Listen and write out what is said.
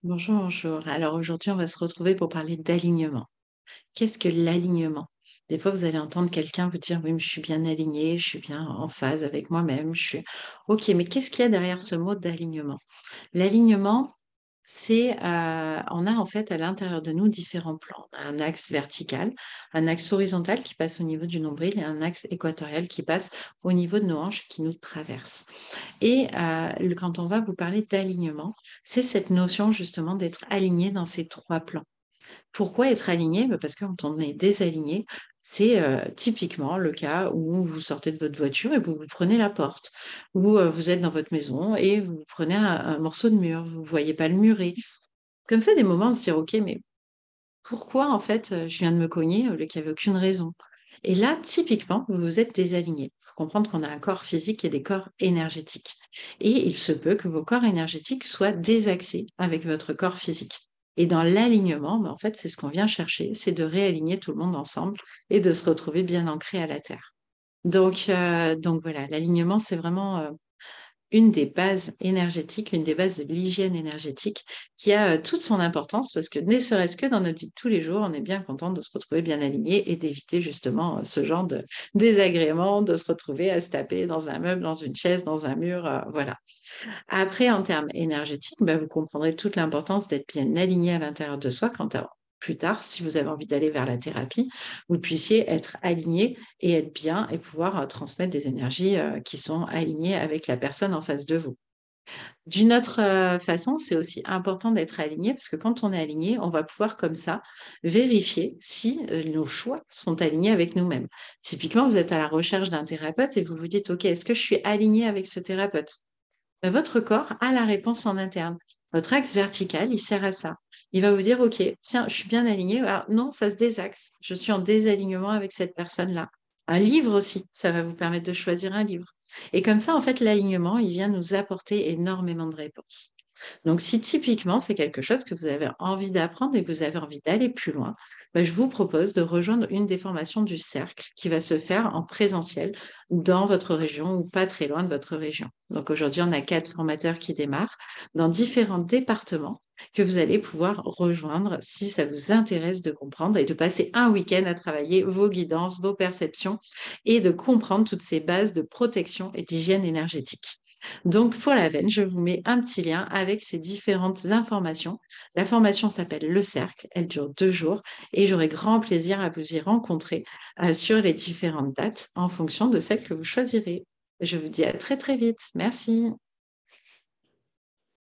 Bonjour, bonjour. Alors aujourd'hui, on va se retrouver pour parler d'alignement. Qu'est-ce que l'alignement? Des fois, vous allez entendre quelqu'un vous dire, oui, mais je suis bien aligné, je suis bien en phase avec moi-même, je suis... Ok, mais qu'est-ce qu'il y a derrière ce mot d'alignement? L'alignement, on a en fait à l'intérieur de nous différents plans. On a un axe vertical, un axe horizontal qui passe au niveau du nombril et un axe équatorial qui passe au niveau de nos hanches qui nous traverse. Et quand on va vous parler d'alignement, c'est cette notion justement d'être aligné dans ces trois plans. Pourquoi être aligné? Parce que quand on est désaligné, c'est typiquement le cas où vous sortez de votre voiture et vous prenez la porte, ou vous êtes dans votre maison et vous prenez un morceau de mur, vous ne voyez pas le muret. Comme ça, des moments, on se dit, OK, mais pourquoi en fait je viens de me cogner au lieu qu'il n'y avait aucune raison? Et là, typiquement, vous vous êtes désaligné. Il faut comprendre qu'on a un corps physique et des corps énergétiques. Et il se peut que vos corps énergétiques soient désaxés avec votre corps physique. Et dans l'alignement, en fait, c'est ce qu'on vient chercher, c'est de réaligner tout le monde ensemble et de se retrouver bien ancré à la Terre. Donc voilà, l'alignement, c'est vraiment une des bases énergétiques, une des bases de l'hygiène énergétique qui a toute son importance parce que ne serait-ce que dans notre vie de tous les jours, on est bien content de se retrouver bien aligné et d'éviter justement ce genre de désagréments, de se retrouver à se taper dans un meuble, dans une chaise, dans un mur, voilà. Après, en termes énergétiques, vous comprendrez toute l'importance d'être bien aligné à l'intérieur de soi quand plus tard, si vous avez envie d'aller vers la thérapie, vous puissiez être aligné et être bien et pouvoir transmettre des énergies qui sont alignées avec la personne en face de vous. D'une autre façon, c'est aussi important d'être aligné parce que quand on est aligné, on va pouvoir comme ça vérifier si nos choix sont alignés avec nous-mêmes. Typiquement, vous êtes à la recherche d'un thérapeute et vous vous dites, OK, est-ce que je suis aligné avec ce thérapeute? Votre corps a la réponse en interne. Votre axe vertical, il sert à ça. Il va vous dire, OK, tiens, je suis bien aligné. Alors, non, ça se désaxe. Je suis en désalignement avec cette personne-là. Un livre aussi, ça va vous permettre de choisir un livre. Et comme ça, en fait, l'alignement, il vient nous apporter énormément de réponses. Donc, si typiquement c'est quelque chose que vous avez envie d'apprendre et que vous avez envie d'aller plus loin, je vous propose de rejoindre une des formations du cercle qui va se faire en présentiel dans votre région ou pas très loin de votre région. Donc, aujourd'hui, on a 4 formateurs qui démarrent dans différents départements que vous allez pouvoir rejoindre si ça vous intéresse de comprendre et de passer un week-end à travailler vos guidances, vos perceptions et de comprendre toutes ces bases de protection et d'hygiène énergétique. Donc, pour la veine, je vous mets un petit lien avec ces différentes informations. La formation s'appelle Le Cercle, elle dure 2 jours et j'aurai grand plaisir à vous y rencontrer sur les différentes dates en fonction de celle que vous choisirez. Je vous dis à très très vite. Merci.